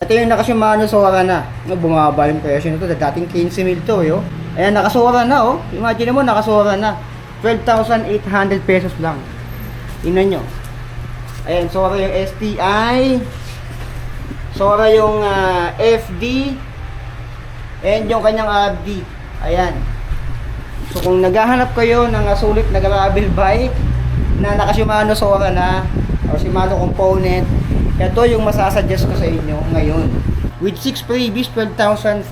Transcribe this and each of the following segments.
Ito yung naka-Shimano Sora na. Bumaba yung presyo nito. Dating 15,000 to, yo. Ayan, naka-Sora na, oh. Imagine mo, naka-Sora na. 12,800 pesos lang. Tingnan nyo. Ayan, Sora yung STI. Sora yung FD. And yung kanyang ABD. Ayan. So kung naghahanap kayo ng sulit na gravel bike na naka-Shimano Sora na o Shimano component, ito yung masasuggest ko sa inyo ngayon. With 6 freebies, 12,500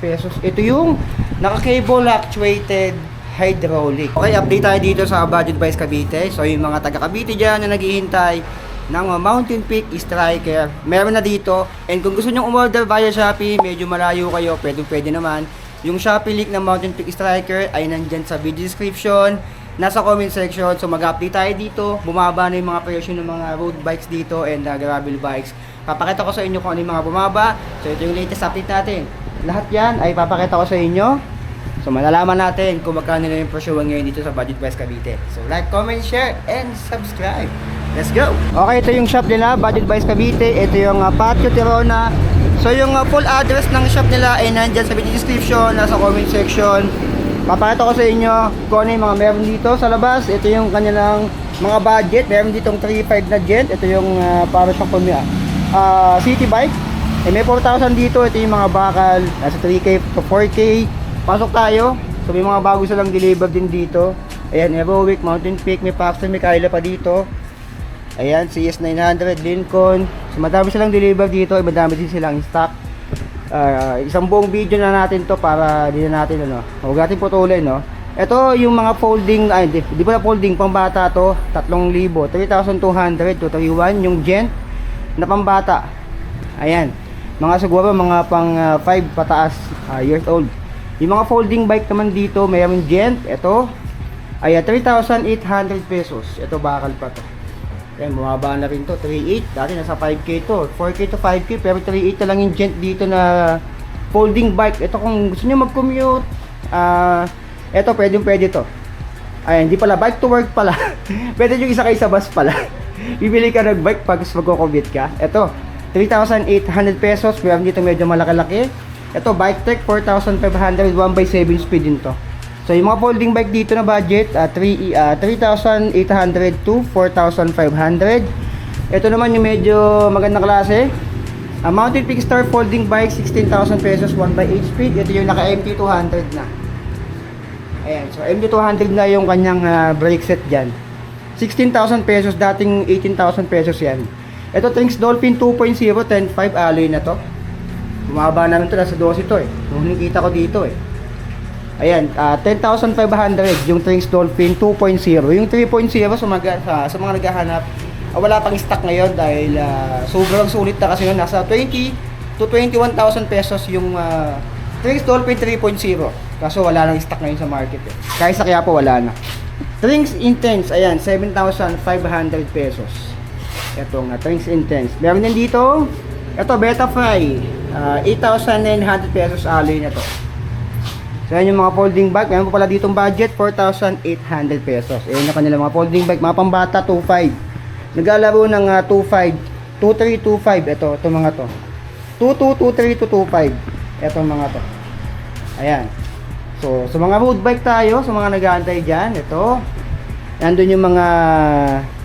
pesos. Ito yung naka-cable actuated hydraulic. Okay, update tayo dito sa Budget Bikes Cavite. So yung mga taga Cavite dyan na naghihintay ng Mountain Peak Striker, meron na dito. And kung gusto nyo umorder via Shopee, medyo malayo kayo, pwede naman. Yung Shopee link ng Mountain Peak Striker ay nandyan sa video description, nasa comment section. So mag-update tayo dito. Bumaba na yung mga presyo ng mga road bikes dito and gravel bikes. Papakita ko sa inyo kung ano yung mga bumaba. So ito yung latest update natin. Lahat yan ay papakita ko sa inyo. So malalaman natin kung magkano na yung presyo ngayon dito sa Budget Bikes Cavite. So like, comment, share, and subscribe. Let's go! Okay, ito yung shop nila, Budget Bikes Cavite. Ito yung Patio Tirona. So yung full address ng shop nila ay nandyan sa video description, nasa comment section. Papakita ko sa inyo kung ano yung mga meron dito sa labas. Ito yung kanilang mga budget. Meron ditong 3.5 na Gent. Ito yung para siyang city bike. Eh, may 4,000 dito. Ito yung mga bakal. Nasa 3K to 4K. Pasok tayo. So may mga bago silang deliver din dito. Ayan, Heroic, Mountain Peak, may Paxton, may Kyla pa dito. Ayan, CS900, Lincoln. So madami silang deliver dito. Madami din silang stock. Isang buong video na natin to para di na natin huwag natin putulin, no. Ito yung mga folding, di ba na folding pambata to, 3,000, 3,200 to 31 yung Gent na pambata. Ayan, mga siguro mga pang 5 pataas years old. Yung mga folding bike naman dito, mayroon Gent, ito ay 3,800 pesos. Ito bakal pa to. Ayan, bumaba na rin to, 3.8. Dati nasa 5K to, 4K to 5K, pero 3.8 na lang yung Gent dito na folding bike. Ito kung gusto nyo mag-commute, ito pwede to. Ayan, hindi pala, bike to work pala. Pwede yung isa kayo sa bus pala. Bibili ka ng bike pag mag-commute ka. Ito, 3,800 pesos, meron dito medyo malaki-laki. Ito, Bike Tech, 4,500, 1x7 speed din to. So yung mga folding bike dito na budget 3,800 to 4,500. Ito naman yung medyo magandang klase. Mountain Peak Star folding bike 16,000 pesos 1x8 speed. Ito yung naka MT200 na. Ayan, so MT200 na yung kanyang brake set diyan. 16,000 pesos, dating 18,000 pesos yan. Ito Trinx Dolphin 2.0 10.5 alloy na to. Bumaba na rin to, nasa 12 to eh. Nung nakita ko dito eh. Ayan, 10,500 yung Trinx Dolphin 2.0. Yung 3.0 sa mga naghahanap, wala pang stock ngayon dahil sobrang sulit na kasi yun. Nasa 20 to 21,000 pesos yung Trinx Dolphin 3.0. Kaso wala nang stock ngayon sa market eh. Kaya sa kaya po wala na. Trinx Intense, ayan, 7,500 pesos. Itong Trinx Intense. Meron din dito, ito Betafry, 8,900 pesos alloy na to. So yan yung mga folding bike. Meron pa pala ditong budget 4,800 pesos. Ayan yung kanilang mga folding bike, mga pambata 2.5. Naglalaro ng 2.5, 2.3, 2.5. Ito mga to 2.2, 2.3 to 2.5. Ito mga to. Ayan. So sa mga road bike tayo, sa mga nag-aantay dyan, ito nandun yung mga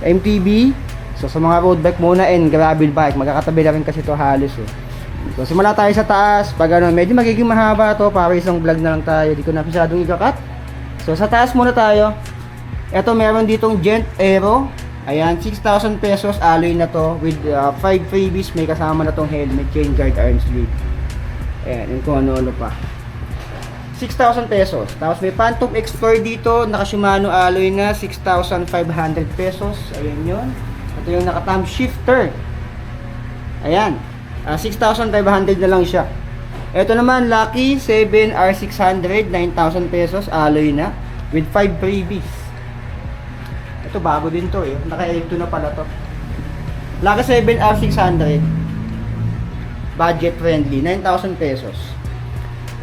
MTB. So sa mga road bike muna and gravel bike, magkakatabi na rin kasi ito halos eh. So simula tayo sa taas. Pag medyo magiging mahaba to, para isang vlog na lang tayo, di ko na masyadong ikakat. So sa taas muna tayo. Ito meron ditong Gent Aero. Ayan, 6,000 pesos alloy na to with 5 freebies. May kasama na tong helmet, chain guard, arm sleeve. Ayan, yung kung ano pa. 6,000 pesos. Tapos may Phantom Explorer dito, naka Shimano alloy na, 6,500 pesos. Ayan yun. Ito yung naka thumb shifter. Ayan. 6,500 na lang siya. Ito naman, Lucky 7 R600, 9,000 pesos, alloy na, with 5 freebies. Ito, bago din to eh. Naka-L2 na pala to. Lucky 7 R600, budget friendly, 9,000 pesos.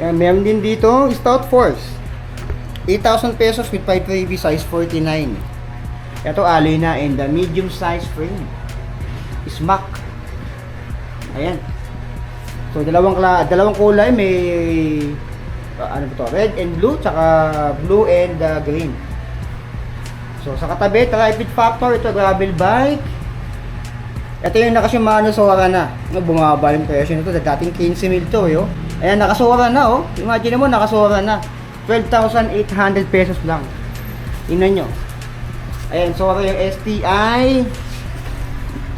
Ayan, meron din dito, Stout Force, 8,000 pesos with 5 freebies, size 49. Ito, alloy na, and medium size frame. Smack. Ayan. So dalawang kulay, may ano ba to? Red and blue, tsaka blue and green. So sa katabi, Trifid Factor, ito gravel bike. Ito yung nakashimano Sora na. Bumaba yung presyo nito, dating 15,000 to, yo. Ayan, nakasora na, oh. Imagine mo, nakasora na. 12,800 pesos lang. Tingnan nyo. Ayan, Sora yung STI.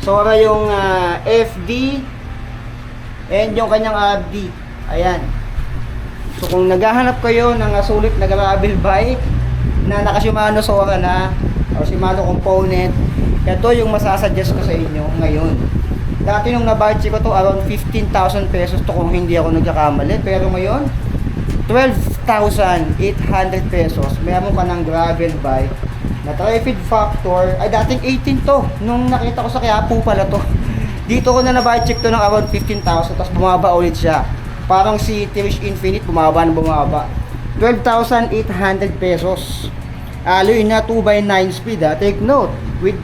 Sora yung FD. And yung kanyang RD. Ayan. So kung naghahanap kayo ng sulit na gravel bike na naka-Shimano Sora na o Shimano component, ito yung masasuggest ko sa inyo ngayon. Dati nung na-budget ko to around 15,000 pesos to kung hindi ako nagkakamali, pero ngayon 12,800 pesos meron ka ng gravel bike na Trifid Factor. Ay dating 18 to nung nakita ko sa Quiapo pala to. Dito ko na na-budget to ng around 15,000, tapos bumaba ulit siya. Parang si Tirish Infinite, bumaba na bumaba. 12,800 pesos. Alloy na 2x9 speed ha. Take note, with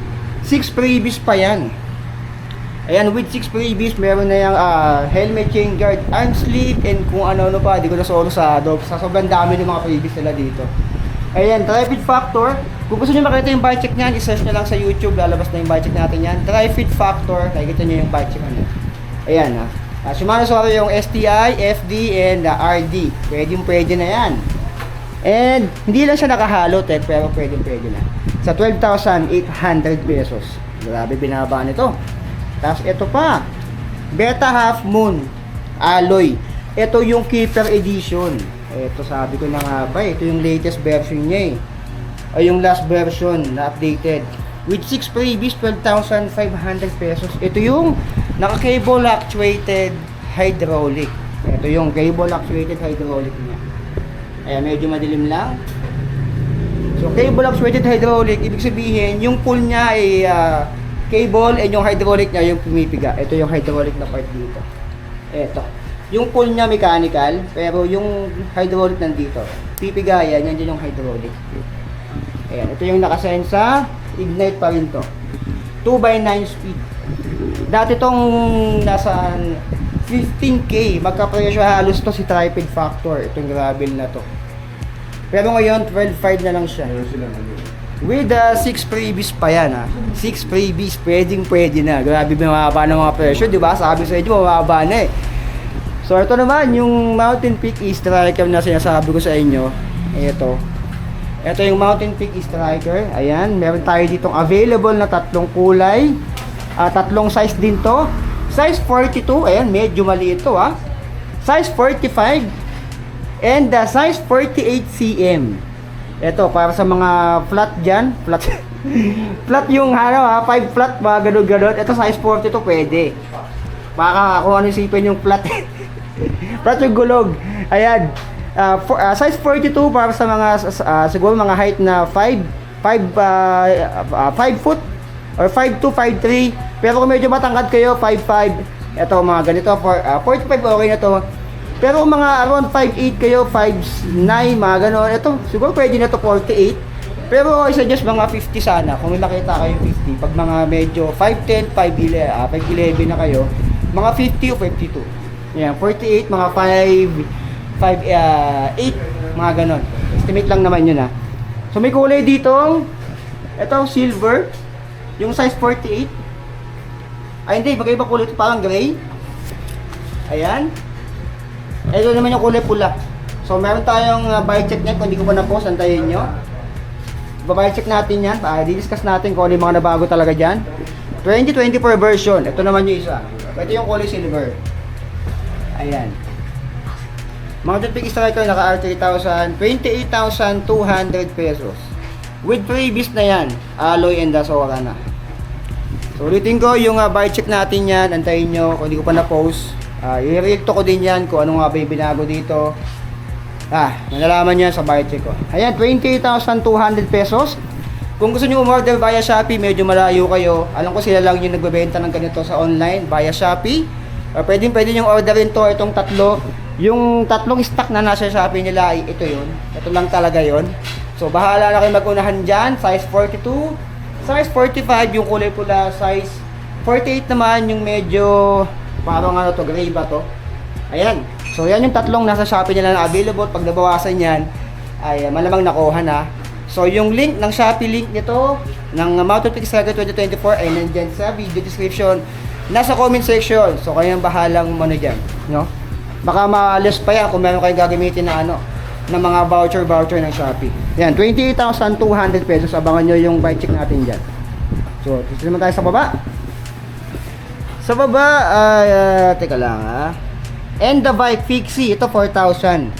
6 freebies pa yan. Ayan, with 6 freebies, meron na yung helmet, chain guard, arm sleeve, and kung ano-ano pa. Di ko na solo sa sobrang dami ng mga freebies nila dito. Ayan, Trifid Factor. Kung gusto nyo makita yung bike check nyan, i-search nyo lang sa YouTube, lalabas na yung bike check natin yan. Trifid Factor, nakikita nyo yung bike check nyo. Ayan ha. Shimano Sora yung STI, FD, and RD. Pwede na yan. And hindi lang siya nakahalo, pero pwede na. Sa 12,800 pesos. Grabe binaba nito. Tapos ito pa. Beta Half Moon Alloy. Ito yung Keeper Edition. Ito sabi ko na nga ba, ito yung latest version niya eh. O yung last version na updated. With 6 freebies, 12,500 pesos. Ito yung naka-cable actuated hydraulic. Ito yung cable actuated hydraulic niya. Ayan, medyo madilim lang. So, cable actuated hydraulic, ibig sabihin, yung pull niya ay cable, and yung hydraulic niya yung pumipiga. Ito yung hydraulic na part dito. Ito. Yung pull niya mechanical, pero yung hydraulic nandito. Pipiga yan yung hydraulic. Ayan, ito yung nakasign sa Ignite pa rin to. 2x9 speed. Dati tong nasa 15k, magka-presyo halos to si Trifid Factor. Itong gravel na to. Pero ngayon, 12.5 na lang siya. With 6 freebies pa yan ha. 6 freebies, pwede na. Grabe mababa ng mga presyo, di ba? Sabi sa inyo, mababa na eh. So ito naman, yung Mountain Peak E-Striker na sinasabi ko sa inyo. Ito yung Mountain Peak Striker. Ayan, meron tayo ditong available na tatlong kulay. Tatlong size din to. Size 42, ayan, medyo maliit to ha. Size 45 and size 48 cm. Ito, para sa mga flat dyan. Flat, flat yung ano ha, 5 flat, mga ganun-ganun. Ito size 42, pwede. Baka kung ano isipin yung flat. Flat yung gulog. Ayan. Size 42 para sa mga siguro mga height na 5 foot or 5'2", 5'3", pero kung medyo matangkad kayo 5'5", ito mga ganito 45 okay na to. Pero kung mga around 5'8" kayo, 5'9", mga gano'n, ito siguro pwede na to 48. Pero I suggest mga 50 sana kung may makita kayo 50. Pag mga medyo 5'10", 5'11", na kayo, mga 50 o 52. Yan, 48, mga 5'8", mga ganon. Estimate lang naman yun ha. So may kulay dito, itong silver, yung size 48. Ay hindi, magkaiba kulay ito, parang gray. Ayan. Ito naman yung kulay pula. So meron tayong bike check niyan, kung hindi ko pa na-post, antayin nyo. Bike check natin yan, di-discuss natin kung ano yung mga nabago talaga dyan. 2024 version, ito naman yung isa. Ito yung kulay silver. Ayan. Mountain Peak Striker, naka R3000, 28,200 pesos. With freebies na yan, alloy and Sora na. So ulitin ko, yung bike check natin yan, antayin nyo, kung hindi ko pa na-post. I-react ko din yan kung ano nga ba yung binago dito. Nalalaman nyo sa bike check ko. Ayan, 28,200 pesos. Kung gusto nyo umorder via Shopee, medyo malayo kayo. Alam ko sila lang yung nagbebenta ng ganito sa online, via Shopee. Pwede nyo orderin to, itong tatlo. Yung tatlong stock na nasa Shopee nila, ito yun. Ito lang talaga yun. So, bahala na kayo mag-unahan dyan. Size 42, size 45, yung kulay pula, size 48 naman, yung medyo, parang ano to, gray ba to? Ayan. So, yan yung tatlong nasa Shopee nila na available. Pag nabawasan yan, ay malamang nakuha na. So, yung link ng Shopee link nito, ng Mountain Peak Saga 2024, ay nandyan sa video description. Nasa comment section. So, kayong bahalang muna dyan. No? Baka ma-less pa yan kung meron kayong gagamitin na ng mga voucher ng Shopee. Yan, 28,200 pesos. Abangan nyo yung buy check natin dyan. So, dito naman tayo sa baba. Sa baba, teka lang And the bike Fixie, ito 4,000.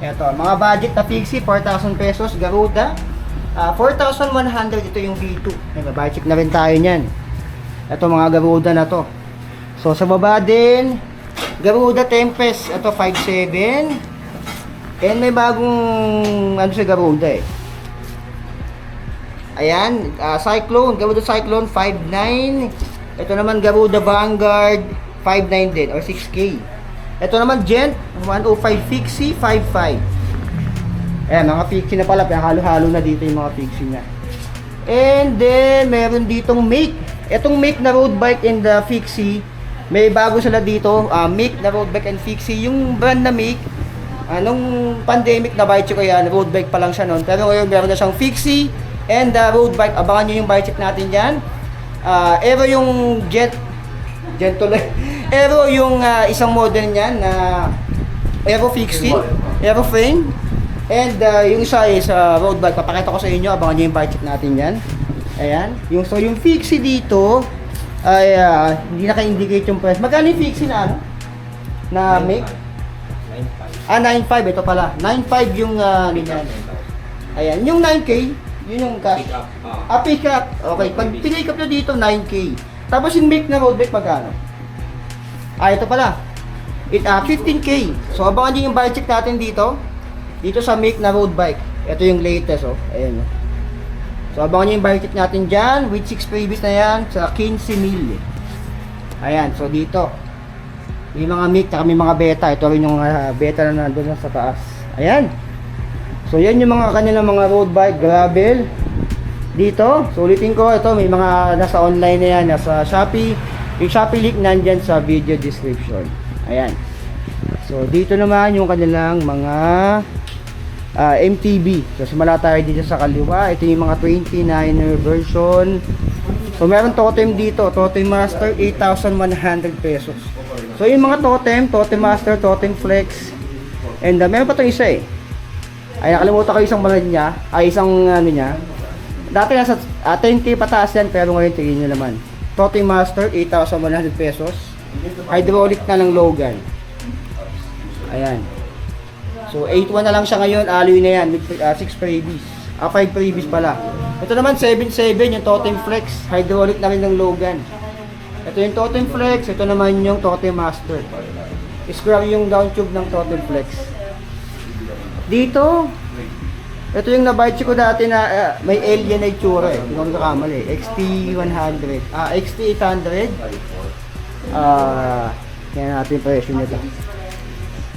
Ito, mga budget na Fixie, 4,000 pesos. Garuda, 4,100. Ito yung V2. May buy check na rin tayo nyan. Ito, mga Garuda na to. So, sa baba din, Garuda Tempest, ito 5,700. And may bagong, sa Garuda Ayan, Cyclone, Garuda Cyclone 5,900. Ito naman Garuda Vanguard 5,900 din or 6K. Ito naman Gent 105 Fixie 5,500. Ayan, mga Fixie na pala, halo-halo na dito yung mga Fixie na. And then meron ditong Make. Itong Make na road bike and the Fixie, may bago sila dito, Make na road bike and Fixie. Yung brand na Make, nung pandemic na bike ko yan, road bike pa lang siya noon. Pero ngayon meron na siyang Fixie and road bike. Abangan nyo yung bike check natin dyan. Aero yung Gent tuloy. Aero yung isang model niyan na Aero Fixie, Aero frame. And yung isa is road bike. Papakita ko sa inyo, abangan nyo yung bike check natin yan. Ayan. Yung Fixie dito ay hindi naka-indicate yung price. Magkano yung Fixie na na make? 9,500. Ito pala. 9,500 yung ganyan. Ayan. Yung 9K, yun yung cash. Pick up. Okay. Pag pick up nyo dito, 9K. Tapos yung make na road bike, magkano? Ito pala. 15K. So, abangan nyo yung buy check natin dito. Dito sa make na road bike. Ito yung latest, Ayan, So, abangan nyo yung buy check natin dyan. With 6 previous na yan. Sa 15,000. Ayan. So, dito. May mga make, may mga beta. Ito rin yung beta na nandun sa taas. Ayan. So, yan yung mga kanilang mga road bike, gravel. Dito, so ulitin ko, ito may mga nasa online na yan, nasa Shopee. Yung Shopee link nandyan sa video description. Ayan. So, dito naman yung kanilang mga MTB. So, simula tayo dito sa kaliwa. Ito yung mga 29er version. So, meron totem dito. Totem Master, 8,100 pesos. So, yung mga Totem Master, Totem Flex. And meron pa itong isa Ay, nakalimutan ko isang brand niya. Isang niya. Dati nasa 10K pataas yan, pero ngayon tingin nyo naman. Totem Master, 8,100 pesos. Hydraulic na ng Logan. Ayan. So, 8,100 na lang siya ngayon. Alloy na yan with 6 freebies. 5 freebies pala. Ito naman, 7,700 yung Totem Flex. Hydraulic na rin ng Logan. Ito yung Totem Flex. Ito naman yung Totem Master. Scrap yung down tube ng Totem Flex. Dito, ito yung nabite ko dati na may alien na itsura Hindi ko nagkakamali. XT100. XT800. Yan natin yung presyo nito.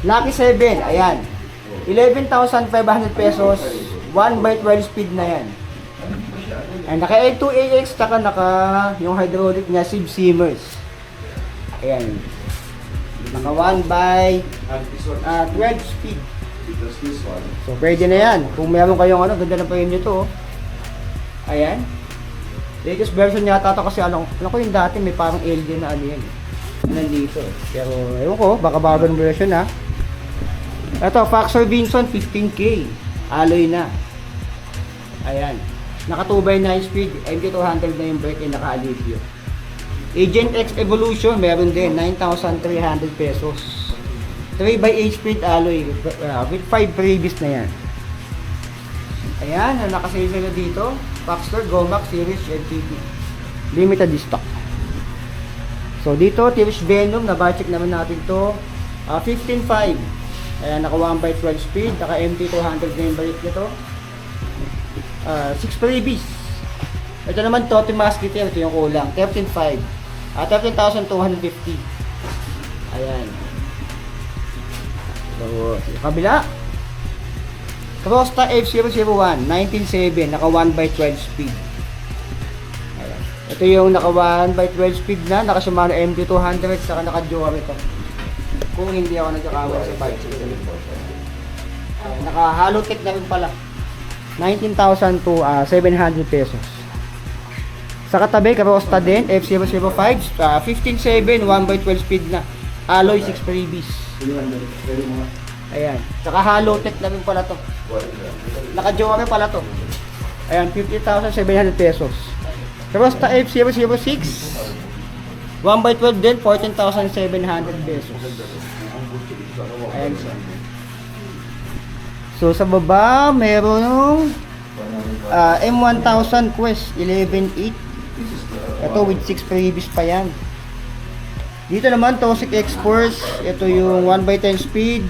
Lucky 7. Ayan. 11,500 pesos. 1x12 speed na yan. And naka L2AX, taka naka yung hydraulic niya, Sieve Simmers. Ayan. Naka 1x12 speed. So, pwede na yan. Kung meron kayong ganda na frame nito. Ayan. Latest version yata ito kasi alam ko yung dati may parang alien na yan. Nandito. Pero, ewan ko, baka bagong version Ito, Faxor Vinson, 15K. Alloy na. Ayan. Naka 2x9 speed, MT200 na yung brake and naka-alivio. Agent X Evolution, meron din, 9,300 pesos. 3x8 speed alloy with 5 previous na yan. Ayan, nakasave na dito. Faxor Gomax Series LTD. Limited stock. So dito, Tirish Venom, na-check naman natin to. 15.5. Ayan, naka 1x12 speed, naka MT200 na yung brake nito. 6 previous. Ito naman, Totem Musketeer, ito yung kulang. 13.5. 13,250. Ayan. So, kabila. Crosta F001, 19.7, naka 1x12 speed. Ayan. Ito yung naka 1x12 speed na, naka Shimano MT200, saka naka Jowa ito. kung hindi ako nagkakamali sa bike. Naka-hollow tech na rin pala. 19,000 to 700 pesos. Sa katabi, Karosta din, F005, 15.7, 1x12 speed na. Alloy 6 freebies. Ayan. Saka hollow tech na rin pala to. Naka-Jory pala to. Ayan, 50,700 pesos. Karosta F006, 1x12 din, 14,700 pesos. Ayan siya. So sa baba, meron M1000 Quest 11.8. Ito with 6 freebies pa yan. Dito naman, Toxic X-Force. Ito yung 1x10 speed,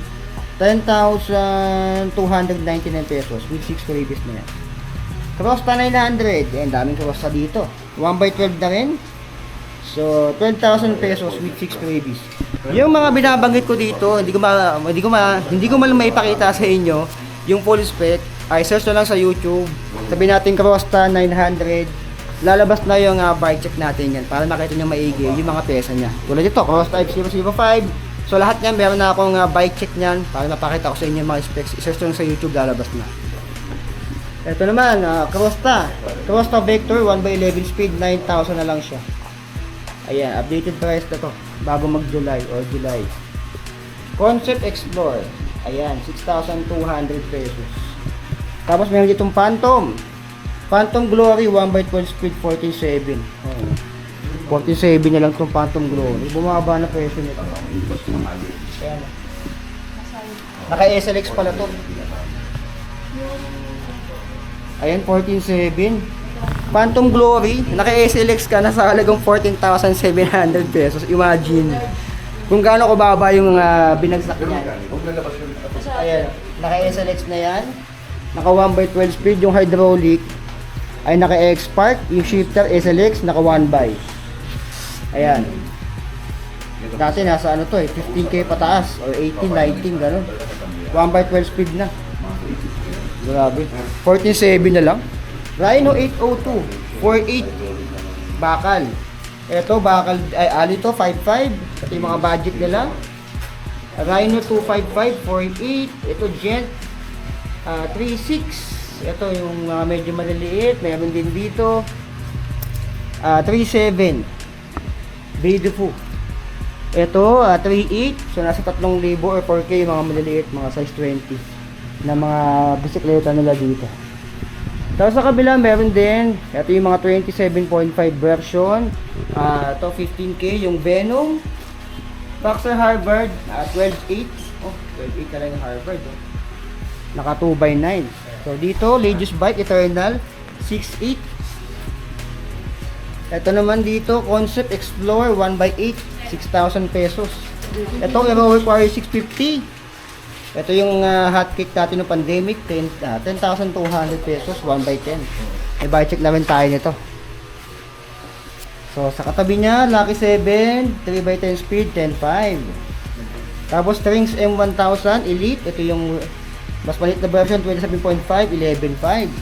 10,299 pesos with 6 freebies na yan. Crosta 900. Yan, daming Crosta dito. 1x12 na rin. So, 12,000 pesos with 6 freebies. Yung mga binabanggit ko dito, hindi ko man maipakita sa inyo yung full spec. Ay search na lang sa YouTube. Sabi natin Crosta 900. Lalabas na yung bike check natin yan para makita nyo maigi yung mga pesa niya. Tulad ito, Crosta F005. So lahat yan, meron na akong bike check niyan para mapakita ko sa inyo yung mga specs. I-search lang sa YouTube, lalabas na. Ito naman, Crosta Vector 1x11 speed, 9,000 na lang siya. Ayan, updated price na to bago mag-July or July. Concept Explorer. Ayan, 6,200 pesos. Tapos meron ditong Phantom Glory 1x12 speed, 47. 47 na lang itong Phantom Glory. Bumaba na presyo nito. Ayan. Naka SLX pala to. Ayan, 14.7. Phantom Glory, naka SLX ka, nasa halagang 14,700 pesos. Imagine kung gaano kababa yung binagsak niya. Ayan, naka SLX na yan. Naka 1x12 speed, yung hydraulic ay naka X-Spark, yung shifter SLX naka 1x. Ayan. Dati nasa ano to 15k pataas or 18, 19 gano'n. 1x12 speed na. Grabe. 14.7 na lang. Rhino 802, 4.8 bakal. Ito bakal ay Alito 5.5. Ito yung mga budget nila. Rhino 255, 4.8. Ito Gent 3.6. Ito yung medyo maliliit. Meron din dito 3.7 Beautiful. Ito 3.8. So nasa 3,000 or 4K yung mga maliliit, mga size 20 na mga bisikleta nila dito. Tapos sa kabila meron din, ito yung mga 27.5 version. Ito 15K yung Venom. Boxer Harvard 12.8. Oh, 12.8 na lang yung Harvard. Oh. Naka 2x9. So dito, Ladies Bike Eternal 6.8. Ito naman dito, Concept Explorer 1x8, 6,000 pesos. Ito Heroic Warrior 650. Ito yung hotcake natin ng pandemic, 10,200 pesos, 1x10. May buy check na rin tayo nito. So sa katabi niya, Lucky 7, 3x10 speed, 10.5. Tapos Strings M1000 Elite, ito yung mas maliit na version, 27.5, 11.5.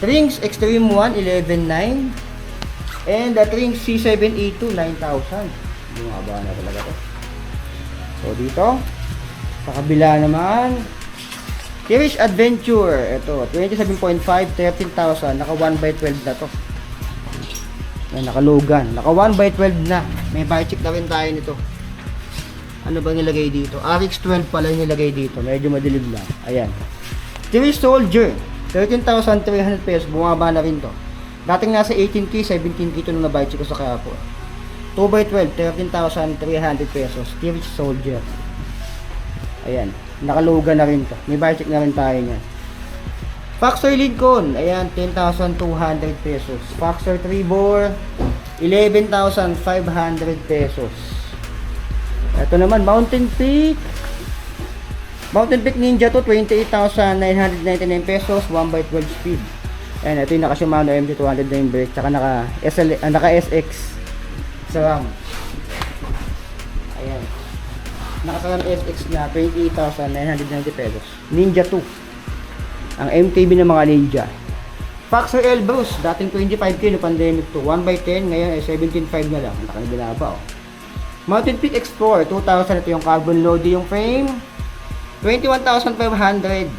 Strings Extreme 1, 11.9. And the Strings C7E2, 9,000. Bumaba na talaga to. So dito, sa kabila naman, Cherish Adventure. Ito, 27.5, 13,000. Naka 1x12 na to. Naka Logan. Naka 1x12 na. May buy check na rin tayo nito. Ano ba nilagay dito? RX12 pala yung nilagay dito. Medyo madilim lang. Ayan. Cherish Soldier. 13,300 pesos. Bumaba na rin to. Dating nasa 18K, 17K ito nung na buy check ko sa kahapon. 2x12, 13,300 pesos. Cherish Soldier. Ayan, nakaluga na rin to. May buy check na rin tayo niyan. Faxer Lincoln, ayan, 10,200 pesos. Faxer Tribor, 11,500 pesos. Ito naman, Mountain Peak Ninja to, 28,999 pesos, 1x12 speed. Ayan, ito yung naka Shimano MT200 na yung brake, tsaka naka SX sa RAM. Ayan. Nakasalam SX na 28,990 pesos. Ninja 2. Ang MTB ng mga Ninja. Faxer Elbrus, dating 25K no pandemic to. 1x10, ngayon ay 17.5 na lang. Nakakabinaba oh. Mountain Peak Explorer 2,000, ito yung carbon load yung frame. 21,500.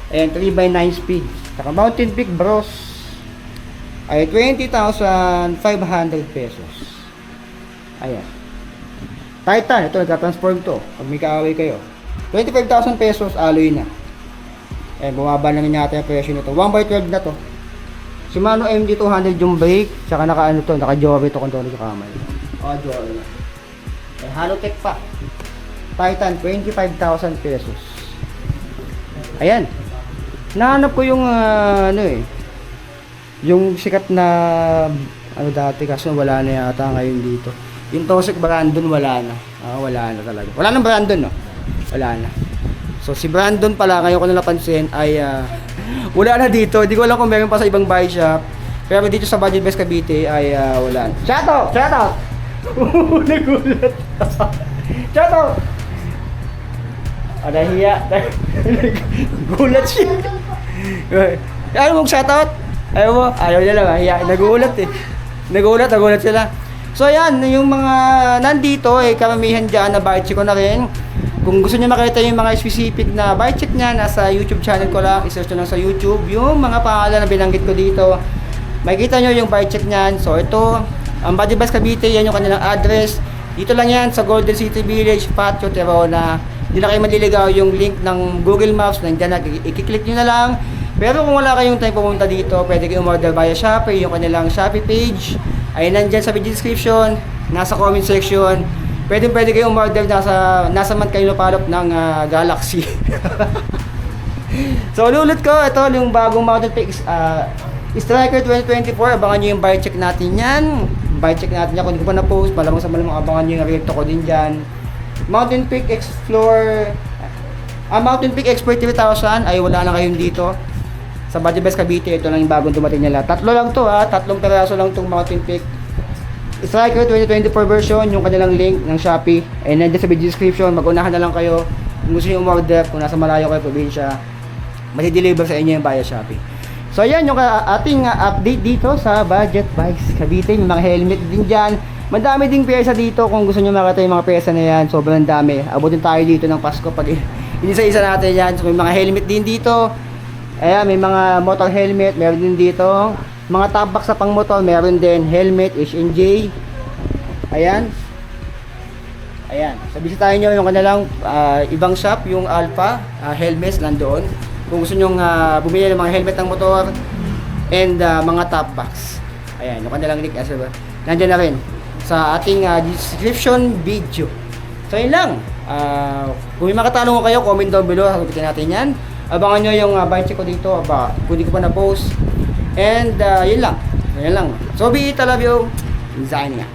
And 3x9 speed. Saka Mountain Peak Bros ay 20,500 pesos. Ayan. Titan, ito nagka-transform to. Pag may kaaway kayo. 25,000 pesos, alloy na. Ayan, bumaba na yata yung presyo nito. 1x12 na to. Shimano MD200 yung brake. Tsaka naka-ano to, naka-Jory to kung doon sa kamay. Jory na. Eh, Halotech pa. Titan, 25,000 pesos. Ayan. Nahanap ko yung yung sikat na dati kasi wala na yata ngayon dito. Yung Tosek Brandon wala na. Wala na talaga. Wala nang Brandon, no? Wala na. So si Brandon pala, ngayon ko na napansin ay wala na dito. Hindi ko alam kung meron pa sa ibang buy shop. Pero dito sa Budget Best Cavite ay wala na. Shout out! Shout out! Nagulat. Shout out! Nahiya. Gulat siya. Ayaw mong shout out? Ayaw mo? Ayaw niya lang. Hiya. Nagulat eh. Nagulat sila. So ayan, yung mga nandito karamihan dyan na bike check ko na rin. Kung gusto niyo makita yung mga specific na bike check niya, nasa YouTube channel ko lang. I-search nyo lang sa YouTube yung mga pangalan na binanggit ko dito. Makikita nyo yung bike check niyan. So ito, ang Budget Best Cavite, yan yung kanilang address. Dito lang yan sa Golden City Village, Patio Terona. Hindi na kayo maliligaw yung link ng Google Maps. Nandiyan na, i-click nyo na lang. Pero kung wala kayong time pumunta dito, pwede kayong order via Shopee, yung kanilang Shopee page ay nandyan sa video description, nasa comment section. Pwede kayong order nasa man kayo napalop ng Galaxy. So ulit ko, ito yung bagong Mountain Peak Striker 2024. Abangan nyo yung buy check natin yan. Buy check natin yan. Kung hindi ko pa na-post, malamang sa malamang abangan nyo yung review ko din dyan. Mountain Peak Explorer Mountain Peak Expert 3000 ay wala na kayong dito sa Budget Best Cavite. Ito lang yung bagong dumating nila. Tatlo lang to tatlong peraso lang tong Mountain Peak Striker 2024 version. Yung kanilang link ng Shopee ay nandiyan sa video description. Mag-unahan na lang kayo kung gusto nyo umorder. Kung nasa malayo kayo probinsya, mati-deliver sa inyo yung via Shopee. So ayan yung ating update dito sa Budget Bikes Cavite. May mga helmet din dyan. Madami ding pyesa dito. Kung gusto nyo makita yung mga pyesa na yan, sobrang dami. Abutin tayo dito ng Pasko pag inisa-isa natin yan. So may mga helmet din dito. Ayan, may mga motor helmet, meron din dito. Mga top box sa pang motor, meron din. Helmet, H&J. Ayan. Ayan. So bisitahin nyo yung kanilang ibang shop, yung Alpha helmets nandoon. Kung gusto nyo bumili ng mga helmet ng motor and mga top box. Ayan, yung kanilang link. Nandiyan na rin sa ating description video. So yun lang. Kung may makatanong ko kayo, comment down below. Sagutin natin yan. Abangan nyo yung buy check ko dito. Kung di ko pa na-post. And yun lang. So be it, I love you. Design nga.